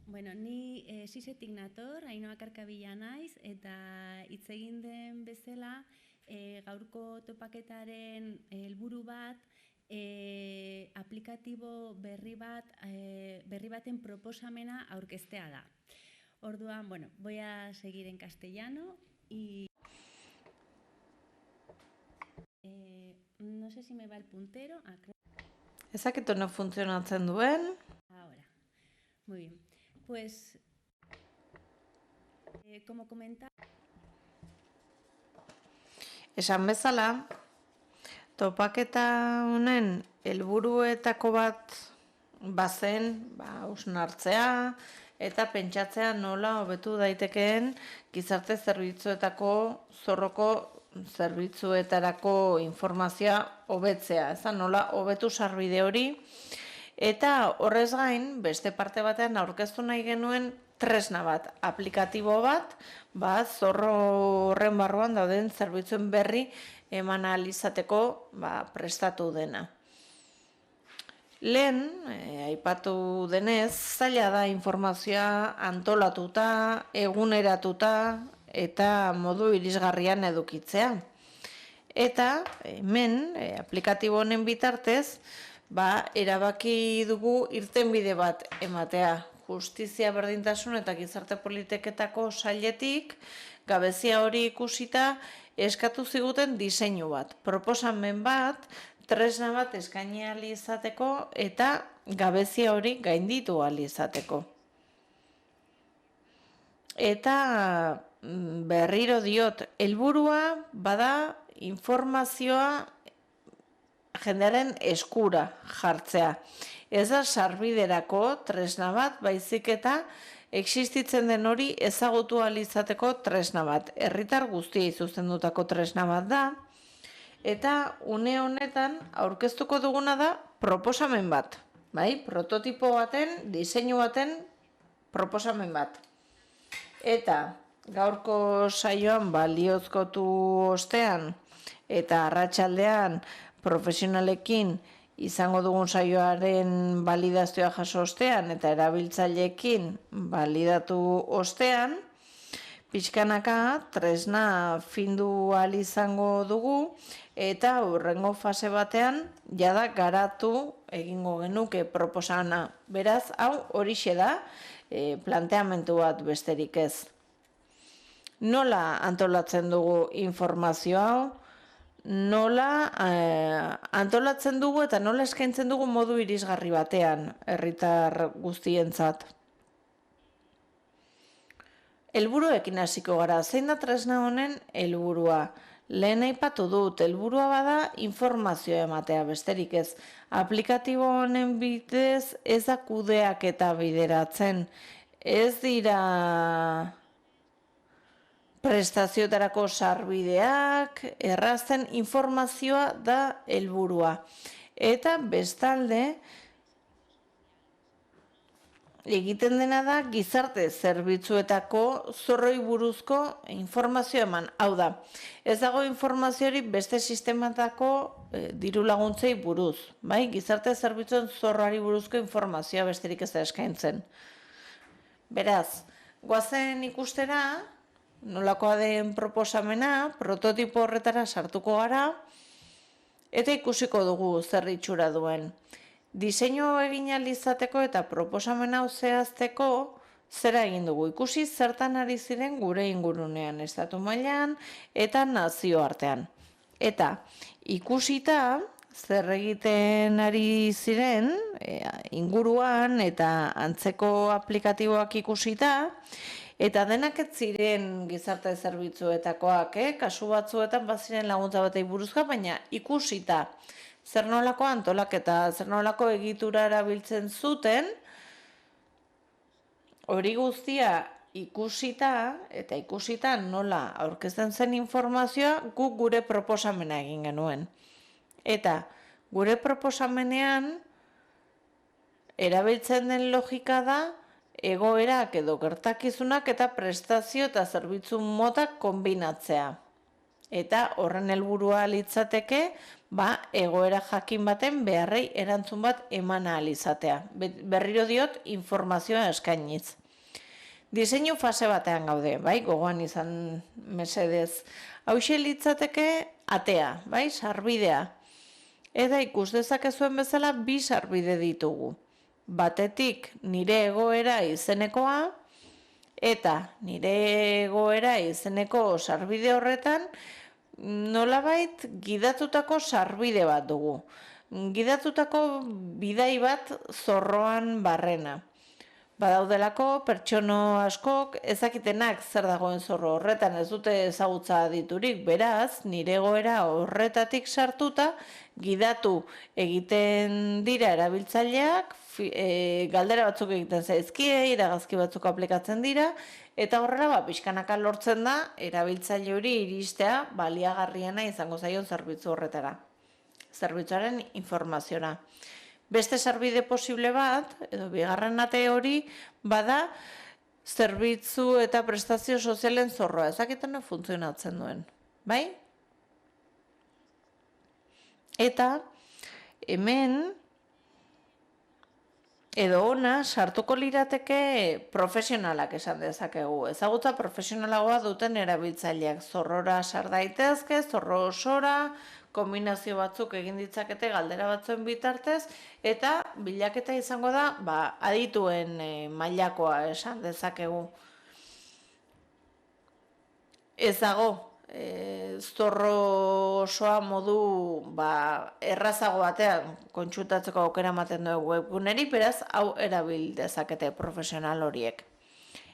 Bueno, ni sisetik nator, Ainhoa Karkabila naiz, eta hitz egin den bezala, gaurko topaketaren helburu bat, aplikatibo berri baten proposamena aurkeztea da. Orduan, bueno, voy a seguir en castellano y no sé si me va el puntero. Ezakit honek funtzionatzen duen. Ahora. Muy bien. Pues, como comentaba... Esan bezala, topaketa honen helburuetako bat bazen, hausnartzea eta pentsatzea nola hobetu daitekeen gizarte zerbitzuetako zorroko zerbitzuetarako informazioa hobetzea, nola hobetu sarbide hori. Eta horrez gain, beste parte batean aurkeztu nahi genuen tresna bat, aplikatibo bat, zorro horren barruan dauden zerbitzuen berri eman ahal izateko prestatu dena. Lehen, aipatu denez, zaila da informazioa antolatuta, eguneratuta eta modu irisgarrian edukitzea. Eta hemen, aplikatibo honen bitartez, erabaki dugu irtenbide bat ematea. Justizia, berdintasun eta gizarte politiketako sailetik, gabezia hori ikusita, eskatu ziguten diseinu bat. Proposamen bat, tresna bat eskaini ahal izateko eta gabezia hori gainditu ahal izateko. Eta berriro diot, helburua bada informazioa jendearen eskura jartzea. Ez da sarbiderako tresna bat, baizik eta existitzen den hori ezagutu ahal izateko tresna bat. Herritar guztiei zuzendutako tresna bat da, eta une honetan aurkeztuko duguna da proposamen bat. Prototipo baten, diseinu baten proposamen bat. Eta gaurko saioan baliozkotu ostean eta arratsaldean profesionalekin izango dugun saioaren validazioa jaso ostean eta erabiltzaileekin validatu ostean, pixkanaka tresna findu ahal izango dugu eta hurrengo fase batean jada garatu egingo genuke proposana. Beraz, hau horixe da, planteamendu bat besterik ez. Nola antolatzen dugu informazio hau? Nola antolatzen dugu eta nola eskaintzen dugu modu irisgarri batean herritar guztientzat. Helburuekin hasiko gara, zein da tresna honen helburua? Lehen aipatu dut, helburua bada informazioa ematea besterik ez. Aplikatibo honen bidez ez da kudeaketa bideratzen. Ez dira prestazioetarako sarbideak, errazten informazioa da helburua. Eta bestalde, egiten dena da gizarte zerbitzuetako zorroi buruzko informazio eman. Hau da, ez dago informazio hori beste sistematako diru laguntzei buruz. Gizarte zerbitzuen zorroari buruzko informazioa besterik ez da eskaintzen. Beraz, goazen ikustera, nolakoa den proposamena, prototipo horretara sartuko gara, eta ikusiko dugu zer itxura duen. Diseinu egin ahal izateko eta proposamen hau zehazteko zera egin dugu. Ikusi zertan ari ziren gure ingurunean, estatu mailan eta nazioartean. Eta ikusita zer egiten ari ziren inguruan eta antzeko aplikatiboak ikusita, eta denak ez ziren gizarte zerbitzuetakoak, kasu batzuetan baziren laguntza batei buruzka, baina ikusita zer nolako antolaketa, zer nolako egitura erabiltzen zuten, hori guztia ikusita eta ikusita nola aurkezten zen informazioa guk gure proposamena egin genuen. Eta gure proposamenean erabiltzen den logika da egoerak edo gertakizunak eta prestazio eta zerbitzu motak konbinatzea. Eta horren helburua litzateke, egoera jakin baten beharrei erantzun bat eman ahal izatea. Berriro diot, informazioa eskainiz. Diseinu fase batean gaude, bai, gogoan izan mesedez. Hauxe litzateke atea, bai, sarbidea. Eta ikus dezakezuen bezala bi sarbide ditugu. Batetik nire egoera izenekoa, eta nire egoera izeneko sarbide horretan nolabait gidatutako sarbide bat dugu. Gidatutako bidai bat zorroan barrena. Badaudelako pertsono askok ezakitenak zer dagoen zorro horretan, ez dute ezagutza diturik, beraz, nire egoera horretatik sartuta gidatu egiten dira erabiltzaileak, galdera batzuk egiten zaizkie, iragazki batzuk aplikatzen dira, eta horrela pixkanaka lortzen da erabiltzaile hori iristea baliagarriena izango zaion zerbitzu horretara, zerbitzuaren informaziora. Beste sarbide posible bat, edo bigarren ate hori, bada zerbitzu eta prestazio sozialen zorroa. Ezakiten funtzionatzen duen, bai? Eta hemen, edo ona, sartuko lirateke profesionalak esan dezakegu. Ezagutza profesionalagoa duten erabiltzaileak. Zorrora sar daitezke, zorro osora, kombinazio batzuk egin ditzakete galdera batzuen bitartez, eta bilaketa izango da, adituen mailakoa esan dezakegu. Ez dago, zorro osoa modu errazago batean kontsultatzeko aukera ematen dugu webguneri, beraz, hau erabil dezakete profesional horiek.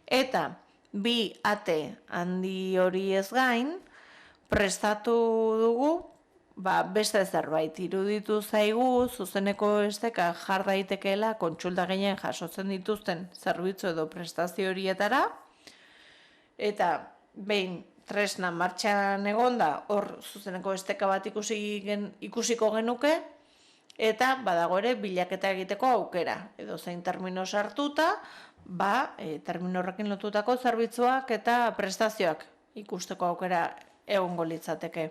Eta, bi ate handi hori ez gain, prestatu dugu, beste zerbait iruditu zaigu, zuzeneko esteka jar daitekeela kontsulta gehien jasotzen dituzten zerbitzu edo prestazio horietara, eta behin tresna martxan egonda, hor zuzeneko esteka bat ikusiko genuke, eta badago ere bilaketa egiteko aukera, edo zein termino sartuta, termino horrekin lotutako zerbitzuak eta prestazioak ikusteko aukera egongo litzateke.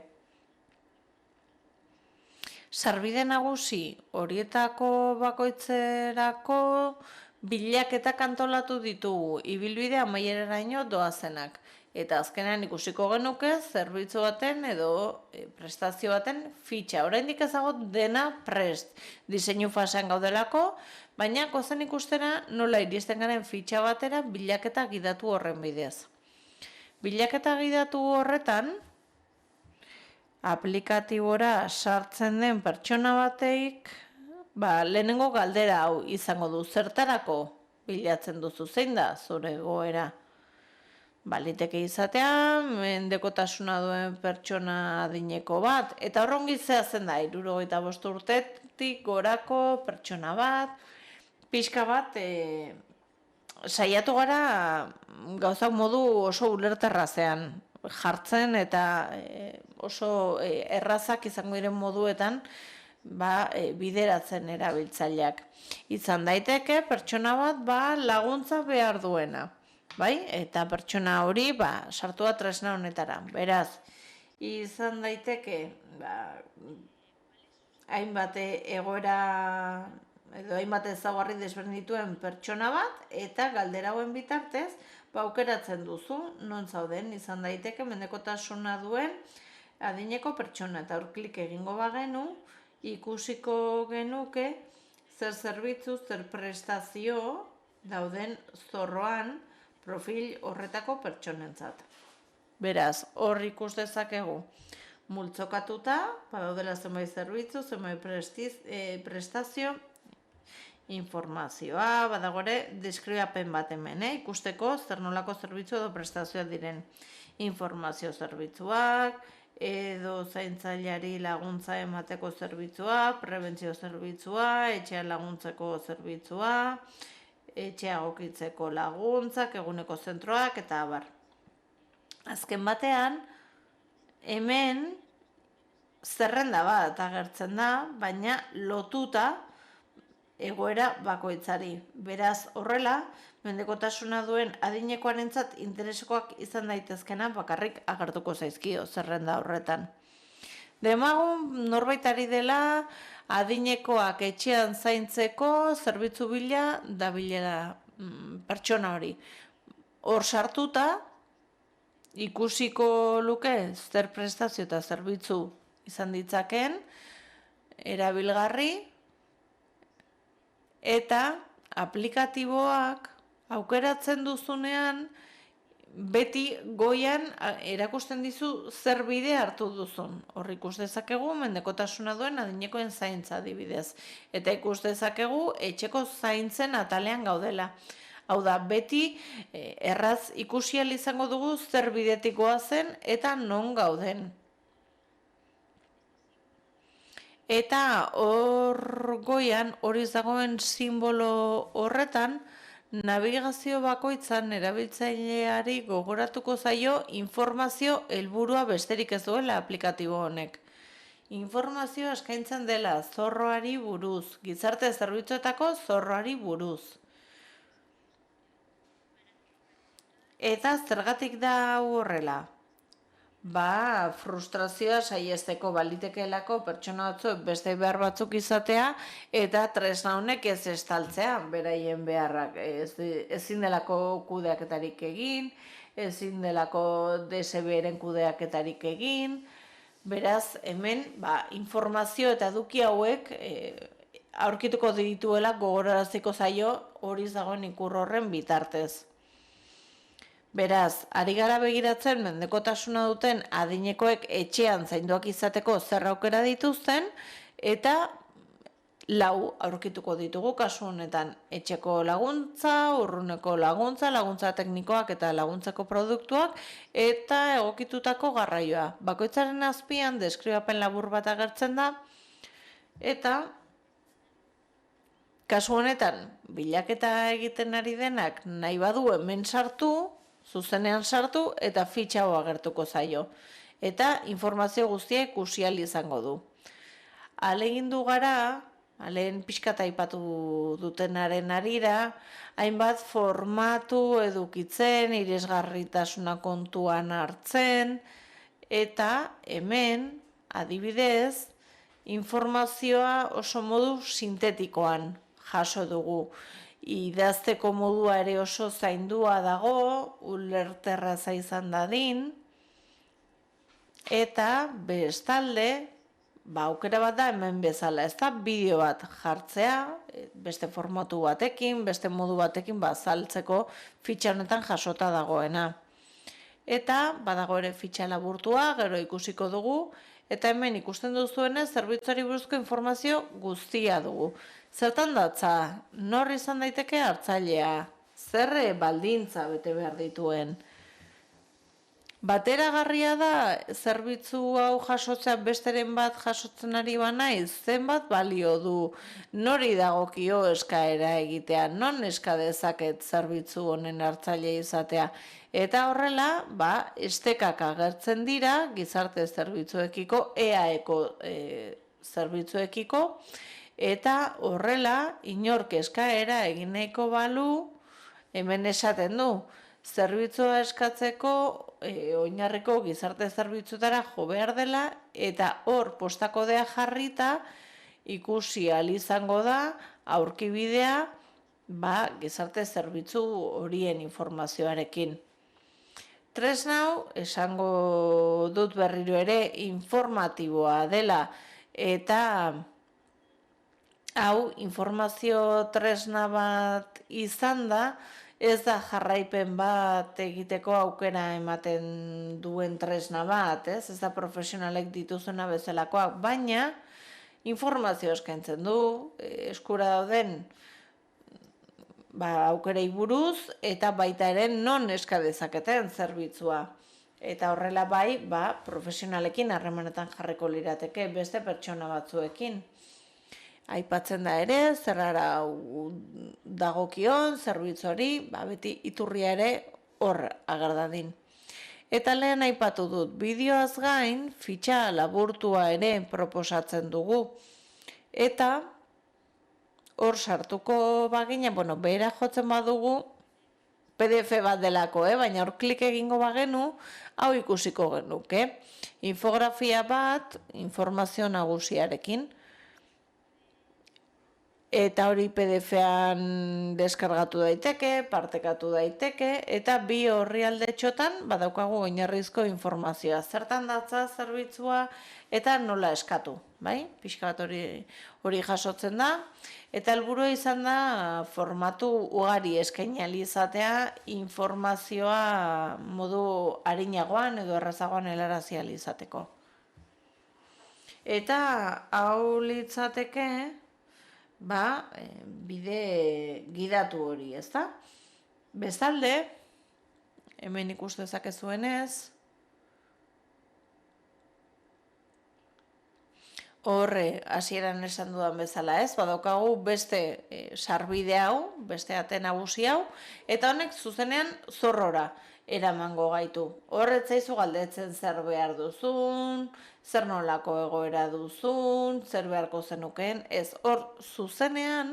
Sarbide nagusi horietako bakoitzerako bilaketak antolatu ditugu, ibilbide amaieraraino doazenak. Eta azkenean ikusiko genuke zerbitzu baten edo prestazio baten fitxa. Oraindik ezago dena prest diseinu fasean gaudelako, baina gozen ikustera nola iristen garen fitxa batera bilaketa gidatu horren bidez. Bilaketa gidatu horretan, aplikatibora sartzen den pertsona bateik, lehenengo galdera hau izango du, zertarako bilatzen duzu, zein da zure egoera. Baliteke izatea, mendekotasuna duen pertsona adineko bat, eta horrongi zehazen da, 65 urtetik gorako pertsona bat, pixka bat, saiatu gara gauzak modu oso ulerterrazean jartzen eta oso errazak izango diren moduetan bideratzen erabiltzaileak. Izan daiteke pertsona bat laguntza behar duena, bai? Eta pertsona hori sartu da tresna honetara. Beraz, izan daiteke hainbat egoera edo hainbat ezaugarri desberdin pertsona bat, eta galdera hauen bitartez, aukeratzen duzu, non zauden, izan daiteke mendekotasuna duen adineko pertsona, eta hor klik egingo bagenu, ikusiko genuke zer zerbitzu, zer prestazio dauden zorroan profil horretako pertsonentzat. Beraz, hor ikus dezakegu multzokatuta, badaudela zenbait zerbitzu, zenbait prestazio, informazioa, badagore, deskribapen bat hemen, ikusteko zer nolako zerbitzu edo prestazioa diren informazio zerbitzuak, edo zaintzaileari laguntza emateko zerbitzua, prebentzio zerbitzua, etxea laguntzeko zerbitzua, etxea gokitzeko laguntzak, eguneko zentroak, eta abar. Azken batean, hemen zerrenda bat agertzen da, baina lotuta egoera bakoitzari. Beraz, horrela, mendekotasuna duen adinekoarentzat interesekoak izan daitezkena bakarrik agertuko zaizkio zerrenda horretan. Demagun norbait ari dela adinekoak etxean zaintzeko zerbitzu bila dabilela pertsona hori. Hor sartuta ikusiko luke zer prestazio eta zerbitzu izan ditzaken erabilgarri eta aplikatiboak aukeratzen duzunean beti goian erakusten dizu zer bide hartu duzun. Hor ikus dezakegu mendekotasuna duen adinekoen zaintza adibidez. Eta ikus dezakegu etxeko zaintzen atalean gaudela. Hau da, beti erraz ikusi ahal izango dugu zer bidetik goazen eta non gauden. Eta hor goian hori dagoen simbolo horretan navigazio bakoitzan erabiltzaileari gogoratuko zaio informazio helburua besterik ez duela aplikatibo honek. Informazioa eskaintzen dela zorroari buruz, gizarte zerbitzuetako zorroari buruz. Eta zergatik da hau horrela? Frustrazioa saiesteko balitekeelako pertsona batzuk beste behar batzuk izatea eta tresna honek ez estaltzea beraien beharrak. Ezin delako kudeaketarik egin, ezin delako DSB-ren kudeaketarik egin. Beraz, hemen informazio eta eduki hauek aurkituko dituela gogoraraziko zaio hori dagoen ikur horren bitartez. Beraz, ari gara begiratzen mendekotasuna duten adinekoek etxean zainduak izateko zer aukera dituzten eta 4 aurkituko ditugu kasu honetan etxeko laguntza, urruneko laguntza, laguntza teknikoak eta laguntzako produktuak eta egokitutako garraioa. Bakoitzaren azpian deskribapen labur bat agertzen da eta kasu honetan bilaketa egiten ari denak nahi badu hemen sartu, zuzenean sartu eta fitxa hau agertuko zaio. Eta informazio guztia ikusi ahal izango du. Ahalegindu gara, lehen pixkat aipatu dutenaren arira, hainbat formatu edukitzen, irisgarritasuna kontuan hartzen, eta hemen, adibidez, informazioa oso modu sintetikoan jaso dugu. Idazteko modua ere oso zaindua dago, ulerterraza izan dadin, eta bestalde, aukera bat da hemen bezala, ez da bideo bat jartzea, beste formatu batekin, beste modu batekin azaltzeko fitxa honetan jasota dagoena. Eta badago ere fitxa laburtua, gero ikusiko dugu, eta hemen ikusten duzuenez zerbitzuari buruzko informazio guztia dugu. Zertan datza, nor izan daiteke hartzailea, zer baldintza bete behar dituen. Bateragarria da zerbitzu hau jasotzea besteren bat jasotzen ari banaiz, zenbat balio du, nori dagokio eskaera egitea, non eska dezaket zerbitzu honen hartzaile izatea. Eta horrela, estekak agertzen dira gizarte zerbitzuekiko, EAeko zerbitzuekiko, eta horrela, inork eskaera egin nahiko balu, hemen esaten du, zerbitzua eskatzeko oinarriko gizarte zerbitzutara jo behar dela, eta hor postakodea jarrita ikusi ahal izango da aurkibidea gizarte zerbitzu horien informazioarekin. Tresna hau, esango dut berriro ere, informatiboa dela, eta hau informazio tresna bat izan da, ez da jarraipen bat egiteko aukera ematen duen tresna bat, ez da profesionalek dituzuna bezalakoak, baina informazio eskaintzen du, eskura dauden aukerei buruz, eta baita ere non eska dezaketen zerbitzua. Eta horrela profesionalekin harremanetan jarriko lirateke beste pertsona batzuekin. Aipatzen da ere, zerrara dagokion, zerbitzori, beti iturria ere hor agardadin. Eta lehen aipatu dut, bideoaz gain, fitxa laburtua ere proposatzen dugu. Eta hor sartuko bagina, behera jotzen badugu, PDF bat delako, baina hor klik egingo bagenu, hau ikusiko genuke. Infografia bat, informazio nagusiarekin. Eta hori PDF-an deskargatu daiteke, partekatu daiteke, eta bi orrialde txotan badaukagu oinarrizko informazioa. Zertan datza zerbitzua eta nola eskatu, bai? Pixka bat hori jasotzen da. Eta helburua izan da formatu ugari eskaini ahal izatea informazioa modu arinagoan edo errazagoan helarazi ahal izateko. Eta hau litzateke bide gidatu hori, ezta? Bestalde, hemen ikus dezakezuenez, horre hasieran esan dudan bezala, ez? Badaukagu beste sarbide hau, beste ate nagusi hau, eta honek zuzenean zorrora eramango gaitu. Horret zaizu galdetzen zer behar duzun, zer nolako egoera duzun, zer beharko zenukeen, ez hor zuzenean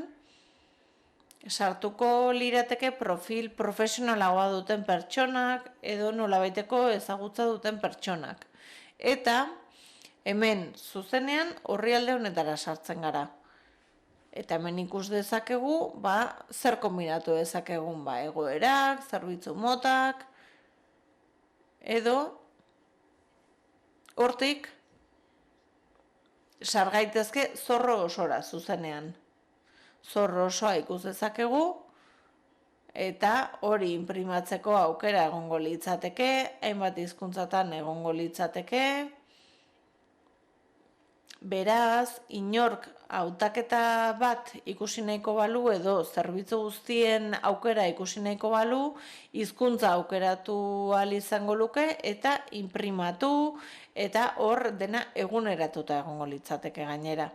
sartuko lirateke profil profesionalagoa duten pertsonak edo nolabaiteko ezagutza duten pertsonak. Eta hemen zuzenean orrialde honetara sartzen gara. Eta hemen ikus dezakegu, zer kombinatu dezakegun, egoerak, zerbitzu motak, edo hortik sargaitezke zorro osora zuzenean. Zorro osoa ikus dezakegu, eta hori inprimatzeko aukera egongo litzateke, hainbat hizkuntzatan egongo litzateke. Beraz, inork hautaketa bat ikusi nahiko balu edo zerbitzu guztien aukera ikusi nahiko balu, hizkuntza aukeratu ahal izango luke eta inprimatu eta hor dena eguneratuta egongo litzateke gainera.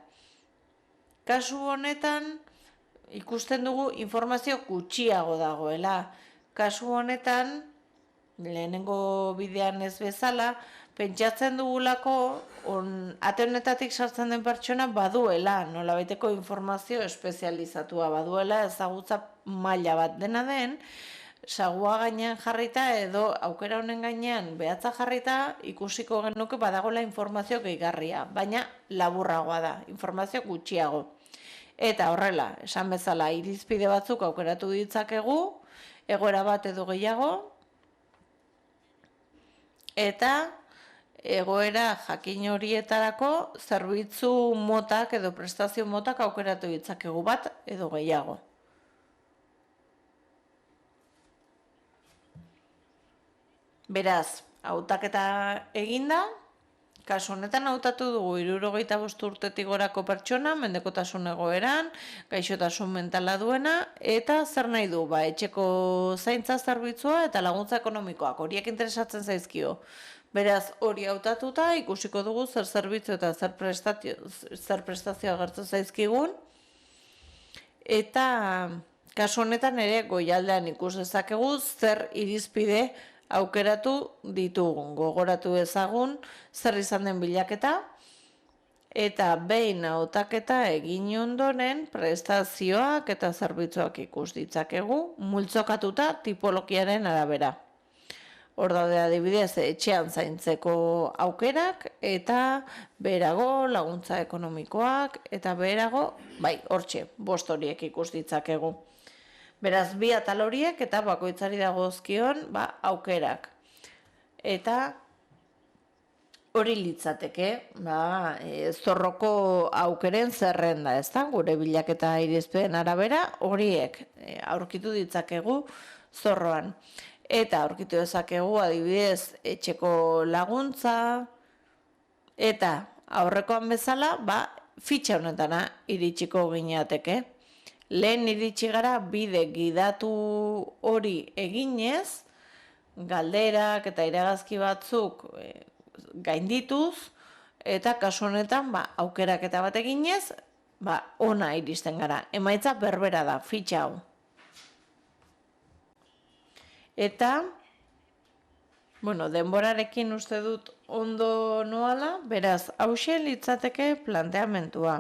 Kasu honetan ikusten dugu informazio gutxiago dagoela. Kasu honetan, lehenengo bidean ez bezala, pentsatzen dugulako ate honetatik sartzen den pertsona baduela, nolabaiteko informazio espezializatua baduela, ezagutza maila bat dena den, sagua gainean jarrita edo aukera honen gainean behatza jarrita ikusiko genuke badagoela informazio gehigarria, baina laburragoa da, informazio gutxiago. Eta horrela, esan bezala, irizpide batzuk aukeratu ditzakegu, egoera bat edo gehiago, eta egoera jakin horietarako zerbitzu motak edo prestazio motak aukeratu ditzakegu bat edo gehiago. Beraz, hautaketa eginda, kasu honetan hautatu dugu 65 urtetik gorako pertsona, mendekotasun egoeran, gaixotasun mentala duena, eta zer nahi du, etxeko zaintza zerbitzua eta laguntza ekonomikoak, horiek interesatzen zaizkio. Beraz, hori hautatuta ikusiko dugu zer zerbitzu eta zer prestazio agertu zaizkigun, eta kasu honetan ere goialdean ikus dezakegu zer irizpide aukeratu ditugun, gogoratu ezagun zer izan den bilaketa, eta behin hautaketa egin ondoren prestazioak eta zerbitzuak ikus ditzakegu, multzokatuta tipologiaren arabera. Hor daude adibidez etxean zaintzeko aukerak eta beherago laguntza ekonomikoak eta beherago, hortxe, 5 horiek ikus ditzakegu. Beraz, 2 atal horiek eta bakoitzari dagozkion aukerak. Eta hori litzateke, zorroko aukeren zerrenda, ezta? Gure bilaketa irizpideen arabera horiek aurkitu ditzakegu zorroan. Eta aurkitu dezakegu adibidez etxeko laguntza, eta aurrekoan bezala, fitxa honetana iritsiko gineateke. Lehen iritsi gara bide gidatu hori eginez, galderak eta iragazki batzuk gaindituz, eta kasu honetan aukeraketa bat eginez, ona iristen gara. Emaitza berbera da, fitxa hau. Eta, denborarekin uste dut ondo noala, beraz, hauxe litzateke planteamentua.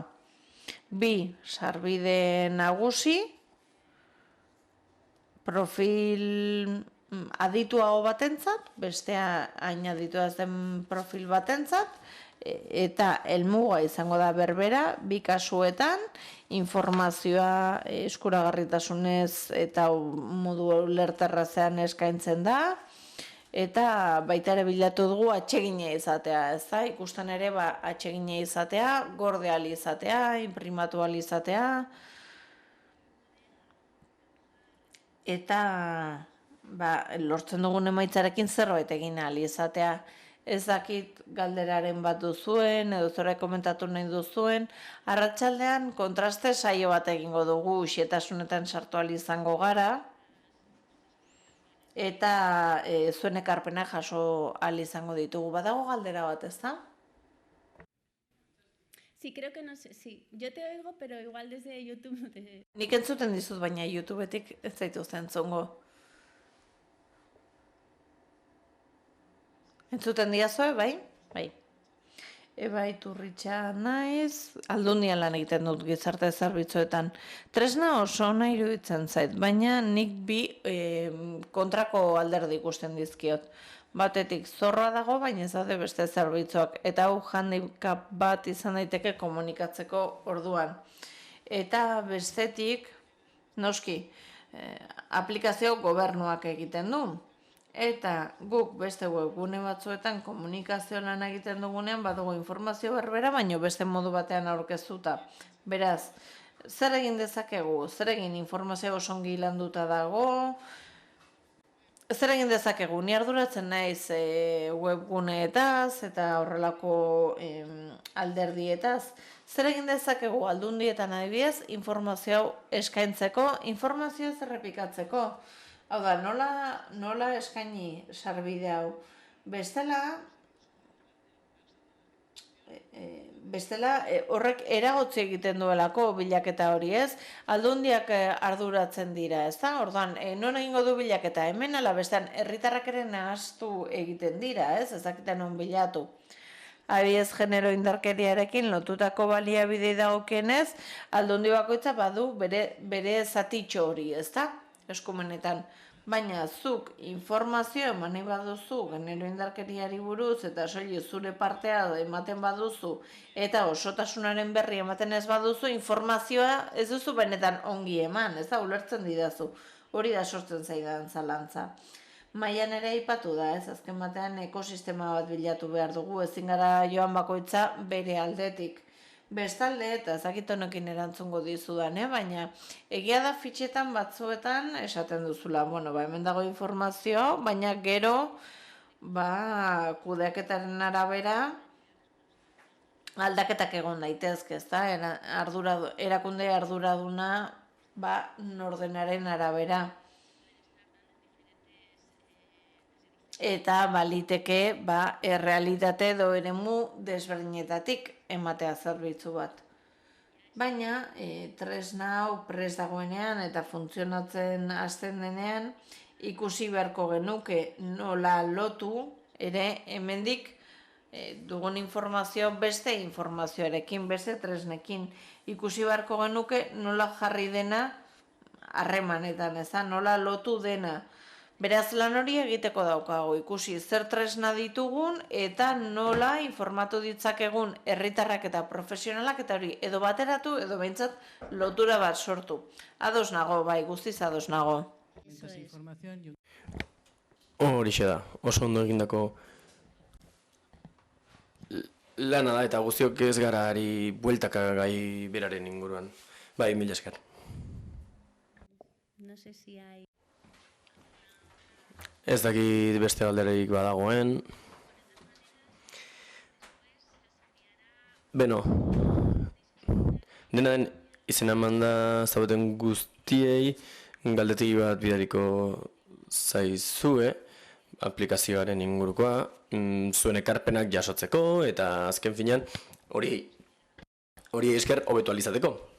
2 sarbide nagusi, profil adituago batentzat, bestea hain aditua ez den profil batentzat, eta helmuga izango da berbera, bi kasuetan, informazioa eskuragarritasunez eta modu ulerterrazean eskaintzen da, eta baita ere bilatu dugu atsegina izatea, ez da? Ikusten ere atsegina izatea, gorde ahal izatea, inprimatu ahal izatea, eta lortzen dugun emaitzarekin zerbait egin ahal izatea. Ez dakit galderaren bat duzuen, edo zora komentatu nahi duzuen, arratsaldean kontraste saio bat egingo dugu, xetasunetan sartu ahal izango gara, eta zuen ekarpena jaso ahal izango ditugu. Badago galdera bat, ez da? Sí, creo que no sé, sí. Yo te oigo, pero igual desde YouTube no te... Nik entzuten dizut, baina YouTubetik ez zaitu entzungo. Entzuten diazue, bai? Bai. Eba Iturritxa naiz, Aldundian lan egiten dut gizarte zerbitzuetan. Tresna oso ona iruditzen zait, baina nik bi kontrako alderdi ikusten dizkiot. Batetik zorroa dago, baina ez daude beste zerbitzuak, eta hau handicap bat izan daiteke komunikatzeko orduan. Eta bestetik, noski, aplikazio gobernuak egiten du. Eta guk beste webgune batzuetan komunikazio lan egiten dugunean badugu informazio berbera, baino beste modu batean aurkeztuta. Beraz, zer egin dezakegu? Zer egin informazio oso ongi landuta dago? Zer egin dezakegu? Ni arduratzen naiz webguneetaz eta horrelako alderdietaz. Zer egin dezakegu Aldundietan adibidez informazio eskaintzeko, informazioa errepikatzeko? Hau da, nola eskaini sarbide hau? Bestela horrek eragotzi egiten duelako bilaketa hori, ez? Aldundiak arduratzen dira, ez da? Orduan, non egingo du bilaketa? Hemen ala bestean, herritarrak ere nahastu egiten dira, ez? Ez dakiten non bilatu. Adibidez, genero indarkeriarekin lotutako baliabidei dagokienez, Aldundi bakoitza badu bere zatitxo hori, ez da? Eskumenetan. Baina zuk informazio eman nahi baduzu genero indarkeriari buruz eta soilik zure partea ematen baduzu eta osotasunaren berri ematen ez baduzu, informazioa ez duzu benetan ongi eman, ez da, ulertzen didazu. Hori da sortzen zaidan zalantza. Mailan ere aipatu da, ez, azken batean ekosistema bat bilatu behar dugu, ezin gara joan bakoitza bere aldetik. Bestalde, eta ezakit honekin erantzungo dizudan, baina egia da fitxetan batzuetan esaten duzula, hemen dago informazio, baina gero, kudeaketaren arabera, aldaketak egon daitezke, ez da, erakunde arduraduna, nordenaren arabera. Eta baliteke, errealitate edo eremu desberdinetatik ematea zerbitzu bat. Baina, tresna hau prest dagoenean eta funtzionatzen hasten denean, ikusi beharko genuke nola lotu, ere hemendik dugun informazio beste informazioarekin, beste tresnekin. Ikusi beharko genuke nola jarri dena harremanetan, nola lotu dena. Beraz lan hori egiteko daukagu, ikusi zer tresna ditugun eta nola informatu ditzakegun herritarrak eta profesionalak eta hori edo bateratu edo behintzat lotura bat sortu. Ados nago, guztiz ados nago. Horixe da, oso ondo egindako lana da eta guztiok ez gara ari bueltaka gai beraren inguruan. Mila esker. No sé si hay... Ez dakit beste galderik badagoen. Beno, dena den izena manda zaudeten guztiei galdetegi bat bidaliko zaizue aplikazioaren ingurukoa, zuen ekarpenak jasotzeko eta azken finean hori esker hobetu ahal izateko.